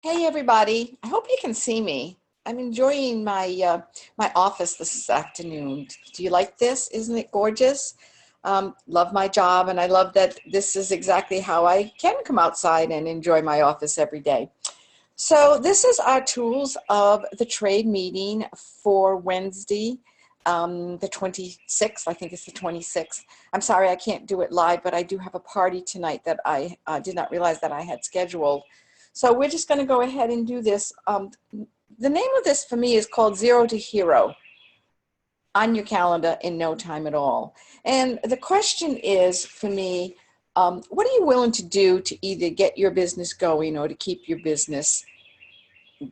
Hey everybody, I hope you can see me. I'm enjoying my office this afternoon. Do you like this? Isn't it gorgeous? Love my job, and I love that this is exactly how I can come outside and enjoy my office every day. So this is our tools of the trade meeting for Wednesday, the 26th. I think it's the 26th. I'm sorry I can't do it live, but I do have a party tonight that I did not realize that I had scheduled. So we're just going to go ahead and do this. The name of this for me is called Zero to Hero, on your calendar in no time at all. And the question is for me, what are you willing to do to either get your business going or to keep your business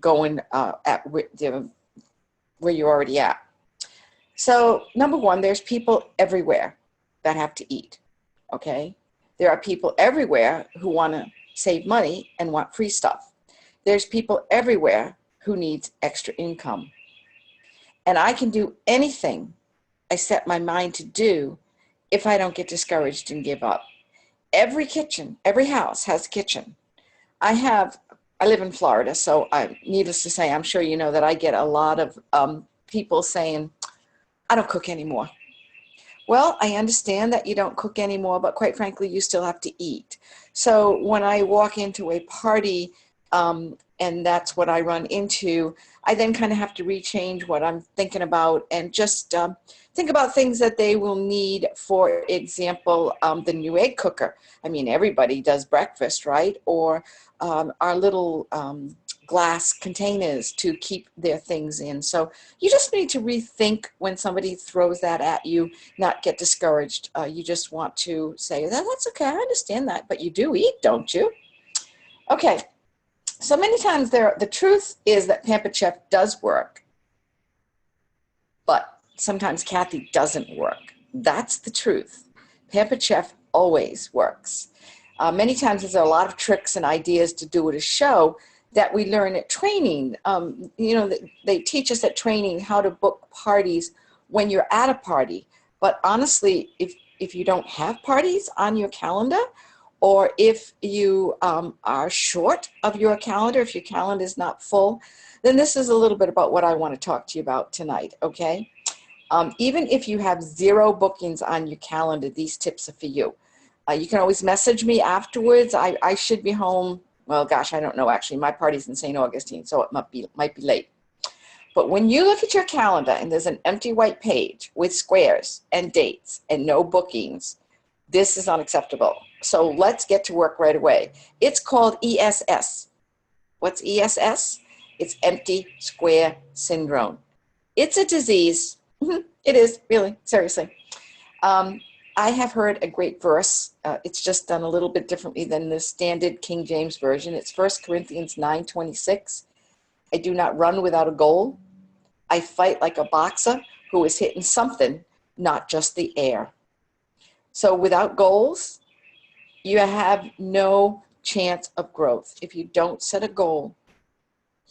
going at where you're already at? So number one, there's people everywhere that have to eat, okay? There are people everywhere who want to save money and want free stuff. There's people everywhere who needs extra income. And I can do anything I set my mind to do if I don't get discouraged and give up. Every kitchen, every house has a kitchen. I live in Florida, so needless to say, I'm sure you know that I get a lot of people saying, I don't cook anymore. Well, I understand that you don't cook anymore, but quite frankly, you still have to eat. So when I walk into a party, and that's what I run into, I then kind of have to rechange what I'm thinking about and just think about things that they will need. For example, the new egg cooker. I mean, everybody does breakfast, right? Or our little glass containers to keep their things in. So you just need to rethink when somebody throws that at you, not get discouraged. You just want to say, that's okay, I understand that, but you do eat, don't you? Okay, so many times the truth is that Pampered Chef does work, but sometimes Kathy doesn't work. That's the truth. Pampered Chef always works. Many times there's a lot of tricks and ideas to do at a show that we learn at training. They teach us at training how to book parties when you're at a party. But honestly, if you don't have parties on your calendar, or if you are short of your calendar, if your calendar is not full, then this is a little bit about what I want to talk to you about tonight, okay? Even if you have 0 bookings on your calendar, these tips are for you. You can always message me afterwards. I should be home. Well, gosh, I don't know, actually. My party's in St. Augustine, so it might be late. But when you look at your calendar and there's an empty white page with squares and dates and no bookings, this is unacceptable. So let's get to work right away. It's called ESS. What's ESS? It's empty square syndrome. It's a disease. It is, really, seriously. I have heard a great verse. It's just done a little bit differently than the standard King James Version. It's 1 Corinthians 9:26. I do not run without a goal. I fight like a boxer who is hitting something, not just the air. So without goals, you have no chance of growth. If you don't set a goal,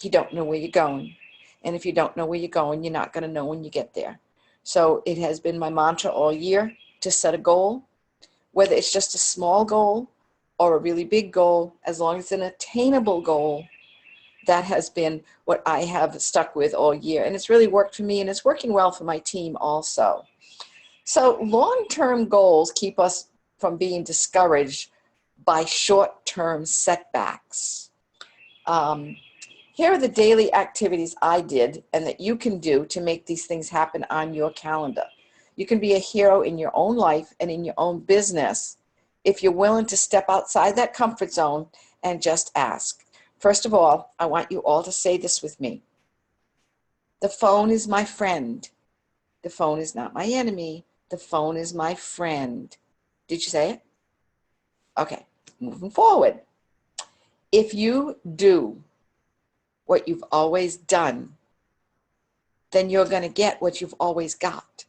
you don't know where you're going. And if you don't know where you're going, you're not going to know when you get there. So it has been my mantra all year to set a goal, whether it's just a small goal or a really big goal, as long as it's an attainable goal. That has been what I have stuck with all year. And it's really worked for me, and it's working well for my team also. So long-term goals keep us from being discouraged by short-term setbacks. Here are the daily activities I did and that you can do to make these things happen on your calendar. You can be a hero in your own life and in your own business if you're willing to step outside that comfort zone and just ask. First of all, I want you all to say this with me. The phone is my friend. The phone is not my enemy. The phone is my friend. Did you say it? Okay, moving forward. If you do what you've always done, then you're going to get what you've always got.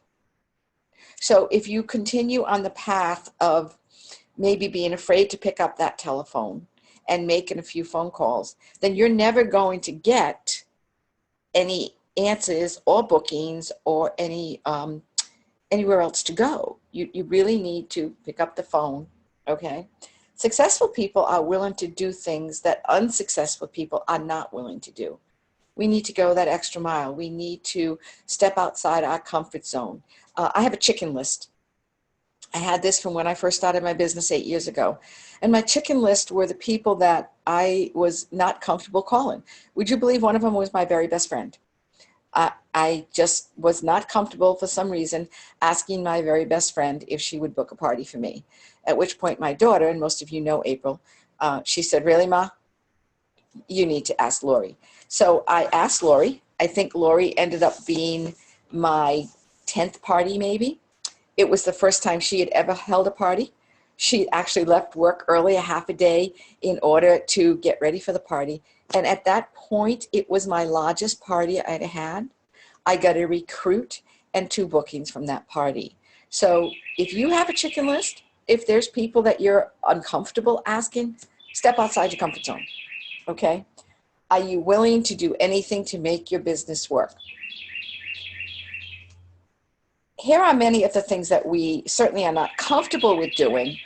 So if you continue on the path of maybe being afraid to pick up that telephone and making a few phone calls, then you're never going to get any answers or bookings or anywhere else to go. You really need to pick up the phone, okay? Successful people are willing to do things that unsuccessful people are not willing to do. We need to go that extra mile. We need to step outside our comfort zone. I have a chicken list. I had this from when I first started my business 8 years ago. And my chicken list were the people that I was not comfortable calling. Would you believe one of them was my very best friend? I just was not comfortable for some reason asking my very best friend if she would book a party for me. At which point my daughter, and most of you know April, she said, really, Ma? You need to ask Lori. So I asked Lori. I think Lori ended up being my 10th party maybe. It was the first time she had ever held a party. She actually left work early, a half a day, in order to get ready for the party. And at that point, it was my largest party I'd had. I got a recruit and 2 bookings from that party. So if you have a chicken list, if there's people that you're uncomfortable asking, step outside your comfort zone, okay? Are you willing to do anything to make your business work? Here are many of the things that we certainly are not comfortable with doing,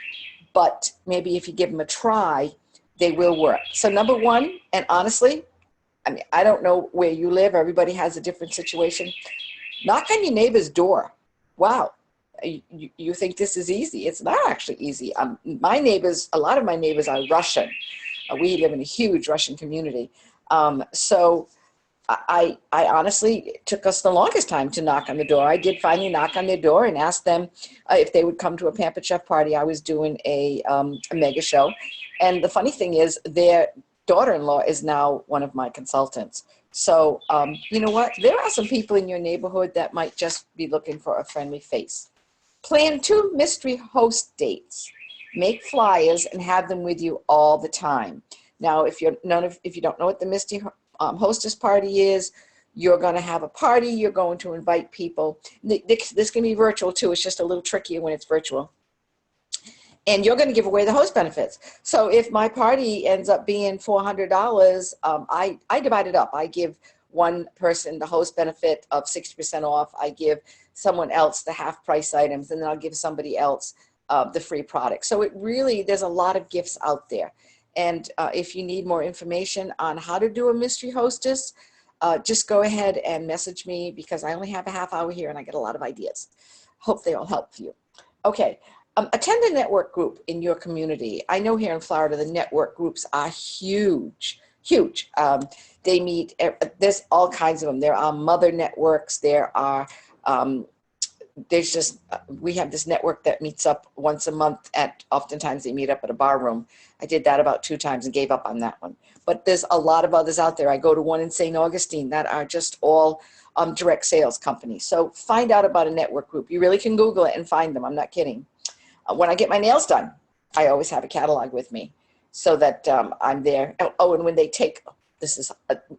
but maybe if you give them a try, they will work. So number 1, and honestly, I mean, I don't know where you live. Everybody has a different situation. Knock on your neighbor's door. Wow. You think this is easy. It's not actually easy. My neighbors, a lot of my neighbors are Russian. We live in a huge Russian community. So I honestly, it took us the longest time to knock on the door. I did finally knock on their door and ask them if they would come to a Pampered Chef party. I was doing a mega show. And the funny thing is, their daughter-in-law is now one of my consultants. So you know what? There are some people in your neighborhood that might just be looking for a friendly face. Plan 2 mystery host dates. Make flyers and have them with you all the time. Now, if you don't know what the mystery hostess party is, you're going to have a party. You're going to invite people. This can be virtual too. It's just a little trickier when it's virtual. And you're going to give away the host benefits. So if my party ends up being $400, I divide it up. I give one person the host benefit of 60% off. I give someone else the half price items, and then I'll give somebody else the free product. So it really, there's a lot of gifts out there. And if you need more information on how to do a mystery hostess, just go ahead and message me, because I only have a half hour here and I get a lot of ideas. Hope they all help you. Okay. Attend a network group in your community. I know here in Florida, the network groups are huge, huge. They meet, there's all kinds of them. There are mother networks. There are, we have this network that meets up once a month oftentimes they meet up at a bar room. I did that about 2 times and gave up on that one. But there's a lot of others out there. I go to one in St. Augustine that are just all direct sales companies. So find out about a network group. You really can Google it and find them. I'm not kidding. When I get my nails done, I always have a catalog with me so that I'm there. Oh, and when they take,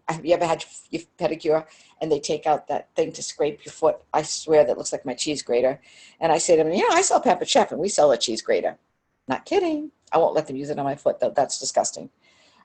have you ever had your pedicure and they take out that thing to scrape your foot? I swear that looks like my cheese grater. And I say to them, yeah, I sell Pampered Chef and we sell a cheese grater. Not kidding. I won't let them use it on my foot though. That's disgusting.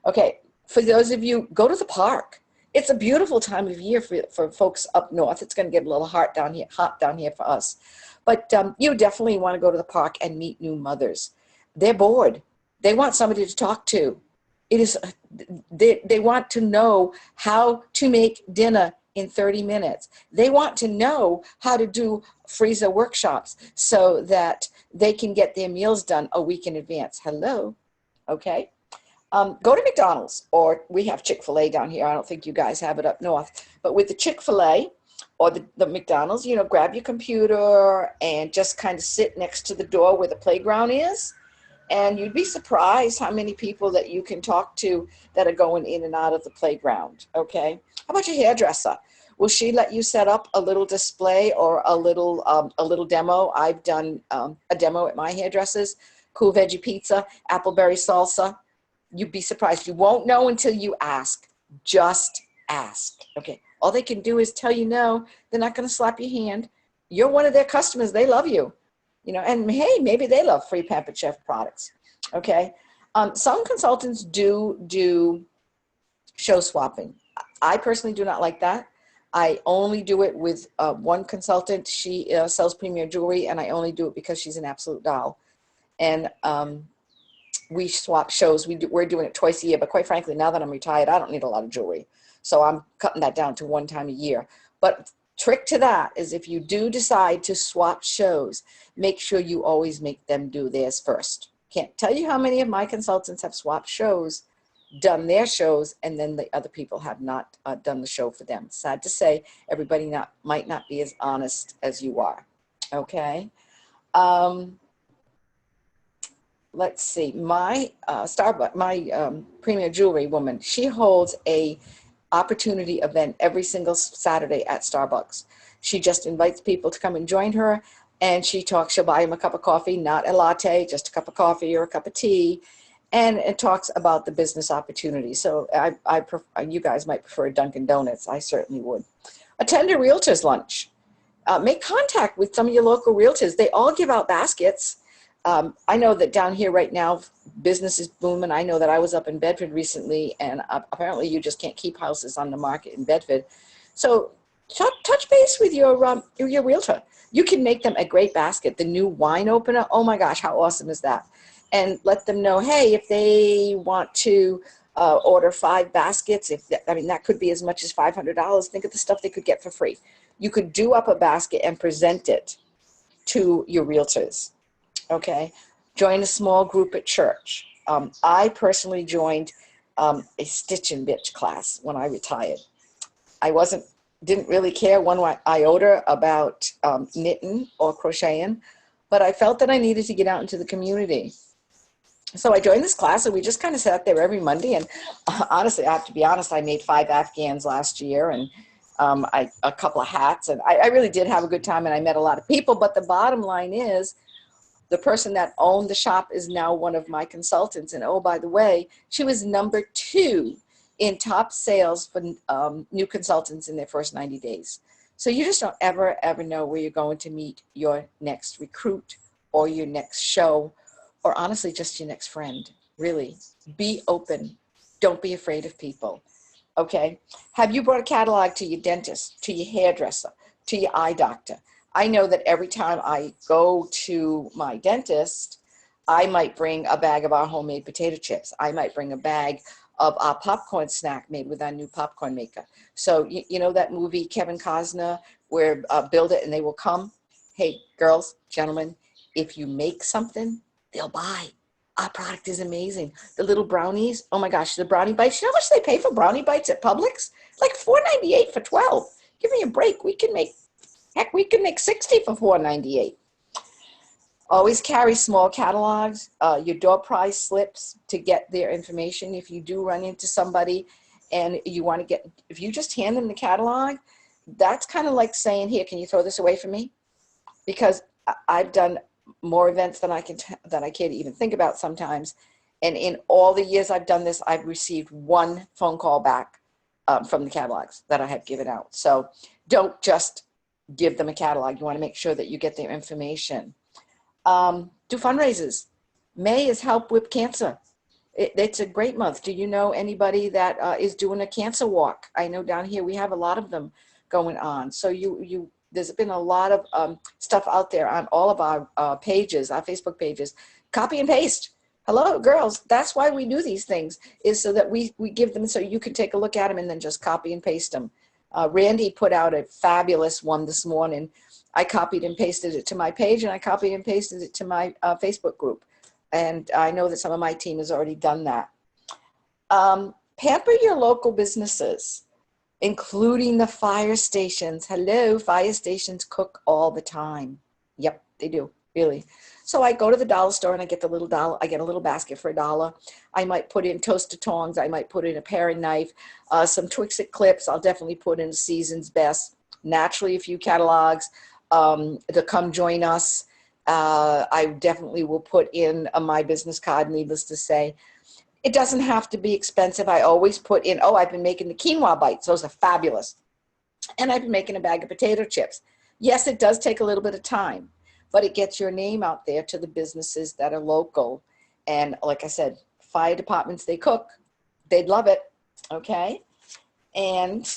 Okay, for those of you, go to the park. It's a beautiful time of year for folks up north. It's going to get a little hot down here for us. But you definitely want to go to the park and meet new mothers. They're bored. They want somebody to talk to. They want to know how to make dinner in 30 minutes. They want to know how to do freezer workshops so that they can get their meals done a week in advance. Hello, okay? Go to McDonald's, or we have Chick-fil-A down here. I don't think you guys have it up north. But with the Chick-fil-A or the McDonald's, you know, grab your computer and just kind of sit next to the door where the playground is. And you'd be surprised how many people that you can talk to that are going in and out of the playground, okay? How about your hairdresser? Will she let you set up a little display or a little demo? I've done a demo at my hairdresser's. Cool veggie pizza, appleberry salsa. You'd be surprised. You won't know until you ask. Just ask, okay? All they can do is tell you no. They're not going to slap your hand. You're one of their customers. They love you. You know, and hey, maybe they love free Pampered Chef products, okay? Some consultants do show swapping. I personally do not like that. I only do it with one consultant. She sells premier jewelry, and I only do it because she's an absolute doll. And we swap shows. We're doing it twice a year, but quite frankly, now that I'm retired, I don't need a lot of jewelry. So I'm cutting that down to one time a year. But trick to that is if you do decide to swap shows, make sure you always make them do theirs first. Can't tell you how many of my consultants have swapped shows, done their shows, and then the other people have not done the show for them. Sad to say, everybody might not be as honest as you are. Okay. Let's see. My Starbucks, my Premier Jewelry woman, she holds a opportunity event every single Saturday at Starbucks. She just invites people to come and join her, and she'll buy them a cup of coffee, not a latte, just a cup of coffee or a cup of tea, and it talks about the business opportunity. So you guys might prefer Dunkin' Donuts. I certainly would. Attend a realtor's lunch. Make contact with some of your local realtors. They all give out baskets. I know that down here right now, business is booming. I know that I was up in Bedford recently, and apparently you just can't keep houses on the market in Bedford. So touch base with your realtor. You can make them a great basket. The new wine opener, oh my gosh, how awesome is that? And let them know, hey, if they want to order 5 baskets, that could be as much as $500. Think of the stuff they could get for free. You could do up a basket and present it to your realtors. Okay, join a small group at church. I personally joined a Stitch and Bitch class when I retired. I didn't really care one iota about knitting or crocheting, but I felt that I needed to get out into the community. So I joined this class, and we just kind of sat there every Monday. And honestly, I have to be honest, I made 5 Afghans last year, and a couple of hats, and I really did have a good time, and I met a lot of people. But the bottom line is, the person that owned the shop is now one of my consultants. And oh, by the way, she was number 2 in top sales for new consultants in their first 90 days. So you just don't ever know where you're going to meet your next recruit or your next show, or honestly, just your next friend. Really, be open. Don't be afraid of people. Okay. Have you brought a catalog to your dentist, to your hairdresser, to your eye doctor? I know that every time I go to my dentist, I might bring a bag of our homemade potato chips. I might bring a bag of our popcorn snack made with our new popcorn maker. So, you know that movie, Kevin Costner, where build it and they will come? Hey, girls, gentlemen, if you make something, they'll buy. Our product is amazing. The little brownies, oh my gosh, the brownie bites. You know how much they pay for brownie bites at Publix? Like $4.98 for 12. Give me a break. We can make 60 for $4.98. Always carry small catalogs, your door prize slips to get their information. If you do run into somebody and you want to if you just hand them the catalog, that's kind of like saying, here, can you throw this away for me? Because I've done more events than I can't even think about sometimes. And in all the years I've done this, I've received 1 phone call back from the catalogs that I have given out. So don't just give them a catalog. You want to make sure that you get their information. Do fundraisers. May is Help with Cancer. It's a great month. Do you know anybody that is doing a cancer walk? I know down here we have a lot of them going on. So there's been a lot of stuff out there on all of our pages, our Facebook pages. Copy and paste. Hello, girls. That's why we do these things, is so that we give them so you can take a look at them and then just copy and paste them. Randy put out a fabulous one this morning. I copied and pasted it to my page, and I copied and pasted it to my Facebook group. And I know that some of my team has already done that. Pamper your local businesses, including the fire stations. Hello, fire stations cook all the time. Yep, they do, really. So I go to the dollar store and I get a little basket for $1. I might put in toasted tongs. I might put in a paring knife, some Twix-It clips. I'll definitely put in Season's Best. Naturally, a few catalogs to come join us. I definitely will put in my business card, needless to say. It doesn't have to be expensive. I always put in, I've been making the quinoa bites. Those are fabulous. And I've been making a bag of potato chips. Yes, it does take a little bit of time, but it gets your name out there to the businesses that are local. And like I said, fire departments, they cook. They'd love it, okay? And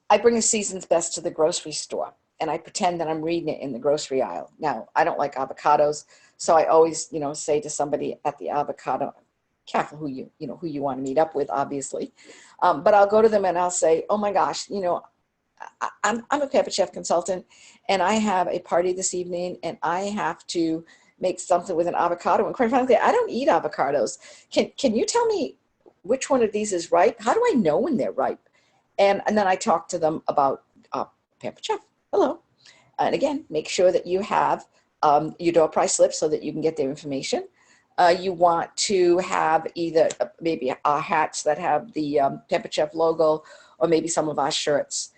I bring a Season's Best to the grocery store, and I pretend that I'm reading it in the grocery aisle. Now, I don't like avocados, So I always, say to somebody at the avocado, careful who who you want to meet up with, obviously. But I'll go to them and I'll say, oh my gosh, I'm a Pampered Chef consultant and I have a party this evening and I have to make something with an avocado. And quite frankly, I don't eat avocados. Can you tell me which one of these is ripe? How do I know when they're ripe? And then I talk to them about Pampered Chef. Hello. And again, make sure that you have your door price slip so that you can get their information. You want to have either maybe our hats that have the Pampered Chef logo, or maybe some of our shirts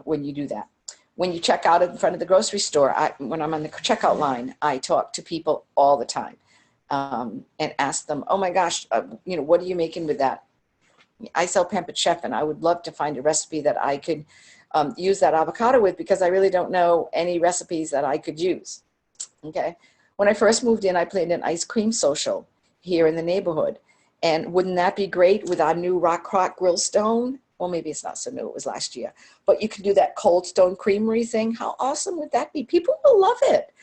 when you do that. When you check out in front of the grocery store, when I'm on the checkout line, I talk to people all the time and ask them, oh my gosh, what are you making with that? I sell Pampered Chef and I would love to find a recipe that I could use that avocado with, because I really don't know any recipes that I could use. Okay. When I first moved in, I planned an ice cream social here in the neighborhood. And wouldn't that be great with our new Rock Rock Grill Stone? Well, maybe it's not so new, it was last year. But you can do that Cold Stone Creamery thing. How awesome would that be? People will love it.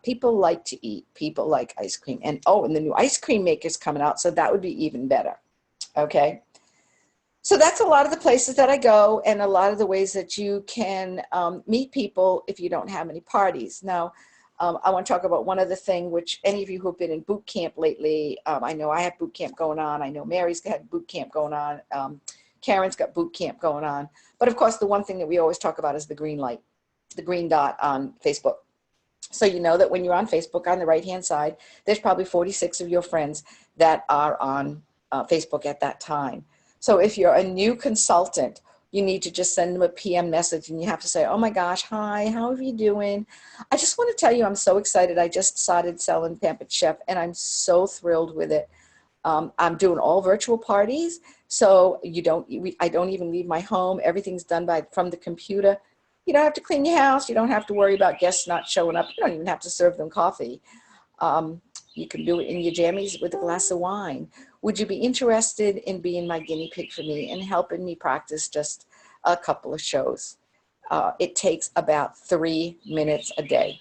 People like to eat. People like ice cream. And the new ice cream maker's coming out, so that would be even better. Okay. So that's a lot of the places that I go and a lot of the ways that you can meet people if you don't have any parties. Now, I want to talk about one other thing, which any of you who have been in boot camp lately, I know I have boot camp going on. I know Mary's got boot camp going on. Karen's got boot camp going on. But of course, the one thing that we always talk about is the green light, the green dot on Facebook. So you know that when you're on Facebook, on the right-hand side, there's probably 46 of your friends that are on Facebook at that time. So if you're a new consultant, you need to just send them a PM message and you have to say, oh my gosh, hi, how are you doing? I just want to tell you, I'm so excited. I just started selling Pampered Chef and I'm so thrilled with it. I'm doing all virtual parties. So I don't even leave my home. Everything's done from the computer. You don't have to clean your house. You don't have to worry about guests not showing up. You don't even have to serve them coffee. You can do it in your jammies with a glass of wine. Would you be interested in being my guinea pig for me and helping me practice just a couple of shows? It takes about 3 minutes a day.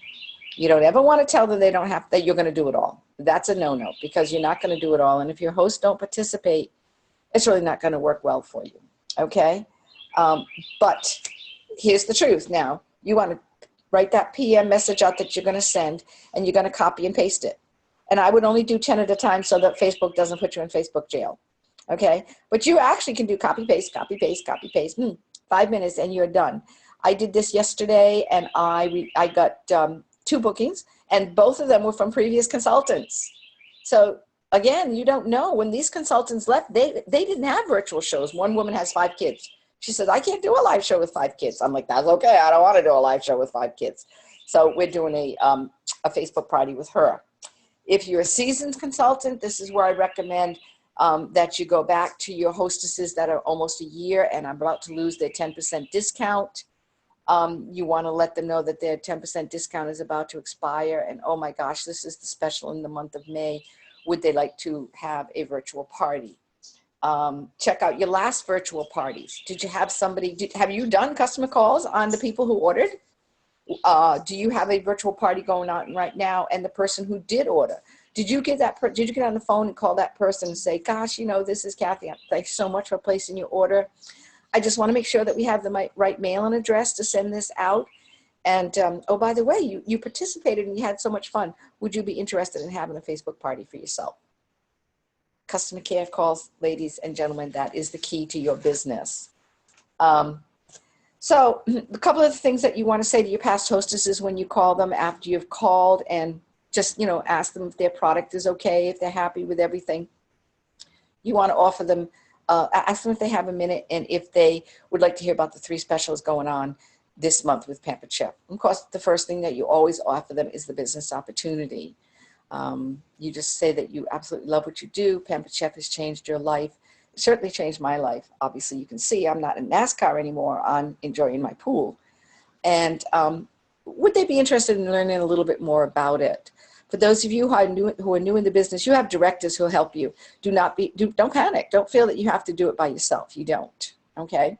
You don't ever want to tell them that you're going to do it all. That's a no-no, because you're not going to do it all. And if your hosts don't participate, it's really not going to work well for you. Okay? But here's the truth. Now, you want to write that PM message out that you're going to send, and you're going to copy and paste it. And I would only do 10 at a time so that Facebook doesn't put you in Facebook jail. Okay? But you actually can do copy, paste, copy, paste, copy, paste. 5 minutes and you're done. I did this yesterday and I got 2 bookings, and both of them were from previous consultants. So again, you don't know. When these consultants left, they didn't have virtual shows. One woman has 5 kids. She said, I can't do a live show with 5 kids. I'm like, that's okay. I don't want to do a live show with 5 kids. So we're doing a Facebook party with her. If you're a seasoned consultant, this is where I recommend that you go back to your hostesses that are almost a year and are about to lose their 10% discount. You want to let them know that their 10% discount is about to expire. And oh my gosh, this is the special in the month of May. Would they like to have a virtual party? Check out your last virtual parties. Did you have have you done customer calls on the people who ordered? Do you have a virtual party going on right now? And the person who did order, did you get on the phone and call that person and say, gosh, this is Kathy. Thanks so much for placing your order. I just want to make sure that we have the right mailing address to send this out. And oh, by the way, you participated and you had so much fun. Would you be interested in having a Facebook party for yourself? Customer care calls, ladies and gentlemen, that is the key to your business. So a couple of the things that you want to say to your past hostesses when you call them after you've called, and just, ask them if their product is okay, if they're happy with everything. You want to offer them, ask them if they have a minute and if they would like to hear about the 3 specials going on this month with Pampered Chef. Of course, the first thing that you always offer them is the business opportunity. You just say that you absolutely love what you do. Pampered Chef has changed your life. It certainly changed my life. Obviously, you can see I'm not in NASCAR anymore. I'm enjoying my pool. And would they be interested in learning a little bit more about it? For those of you who are new in the business, you have directors who will help you. Don't panic. Don't feel that you have to do it by yourself. You don't. Okay.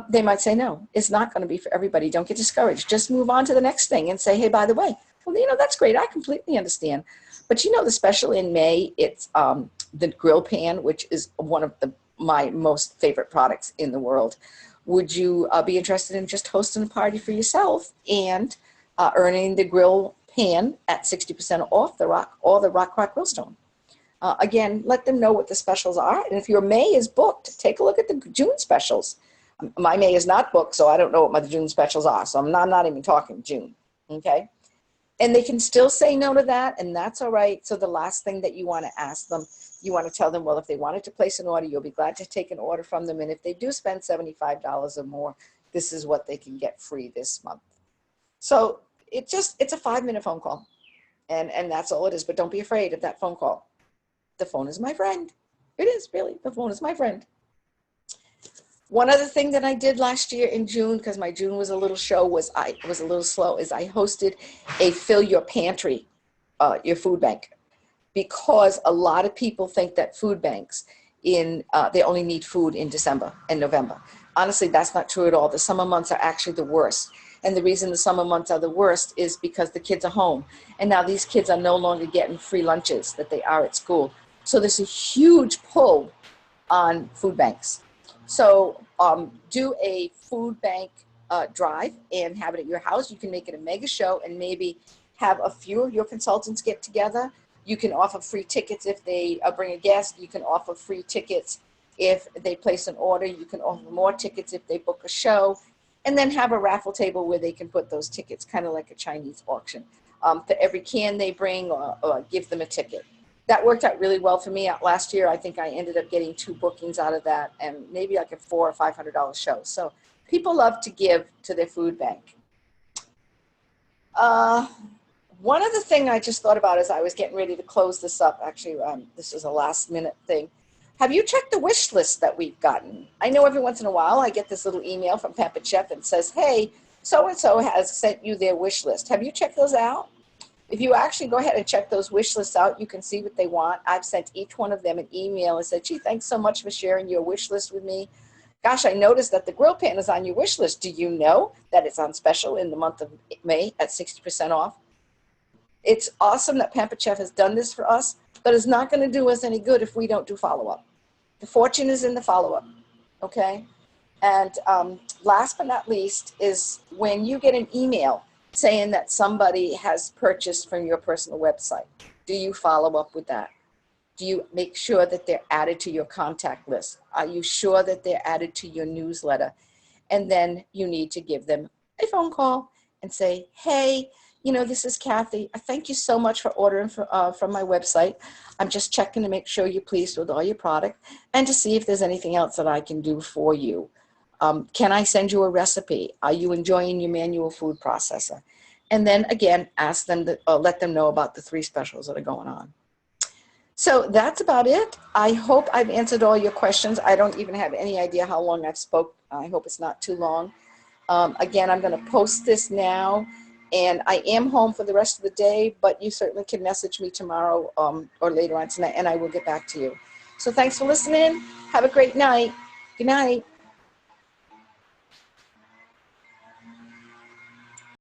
They might say, no, it's not going to be for everybody. Don't get discouraged. Just move on to the next thing and say, hey, by the way, Well, that's great. I completely understand. But the special in May, it's the grill pan, which is one of my most favorite products in the world. Would you be interested in just hosting a party for yourself and earning the grill pan at 60% off the Rock Grill Stone? Again, let them know what the specials are. And if your May is booked, take a look at the June specials. My May is not booked, so I don't know what my June specials are. So I'm not even talking June. Okay. And they can still say no to that, and that's all right. So the last thing that you want to ask them, you want to tell them, well, if they wanted to place an order, you'll be glad to take an order from them. And if they do spend $75 or more, this is what they can get free this month. So it's a 5-minute phone call. And that's all it is. But don't be afraid of that phone call. The phone is my friend. It is really. The phone is my friend. One other thing that I did last year in June, because my June was a little slow, is I hosted a Fill Your Pantry, your food bank, because a lot of people think that food banks they only need food in December and November. Honestly, that's not true at all. The summer months are actually the worst. And the reason the summer months are the worst is because the kids are home. And now these kids are no longer getting free lunches that they are at school. So there's a huge pull on food banks. So do a food bank drive and have it at your house. You can make it a mega show and maybe have a few of your consultants get together. You can offer free tickets if they bring a guest. You can offer free tickets if they place an order. You can offer more tickets if they book a show. And then have a raffle table where they can put those tickets, kind of like a Chinese auction. For every can they bring, or give them a ticket. That worked out really well for me. Last year, I think I ended up getting 2 bookings out of that, and maybe like a $400 or $500 show. So people love to give to their food bank. One other thing I just thought about as I was getting ready to close this up, actually, this is a last minute thing. Have you checked the wish list that we've gotten? I know every once in a while I get this little email from Pampered Chef and says, hey, so-and-so has sent you their wish list. Have you checked those out? If you actually go ahead and check those wish lists out, you can see what they want. I've sent each one of them an email and said, gee, thanks so much for sharing your wish list with me. Gosh, I noticed that the grill pan is on your wish list. Do you know that it's on special in the month of May at 60% off? It's awesome that Pampered Chef has done this for us, but it's not going to do us any good if we don't do follow-up. The fortune is in the follow-up, okay? And last but not least is when you get an email saying that somebody has purchased from your personal website, do you follow up with that? Do you make sure that they're added to your contact list? Are you sure that they're added to your newsletter? And then you need to give them a phone call and say, hey, this is Kathy. Thank you so much for ordering from my website. I'm just checking to make sure you're pleased with all your product and to see if there's anything else that I can do for you. Can I send you a recipe? Are you enjoying your manual food processor? And then again, ask them let them know about the 3 specials that are going on. So that's about it. I hope I've answered all your questions. I don't even have any idea how long I've spoke. I hope it's not too long. Again, I'm going to post this now. And I am home for the rest of the day, but you certainly can message me tomorrow or later on tonight, and I will get back to you. So thanks for listening. Have a great night. Good night.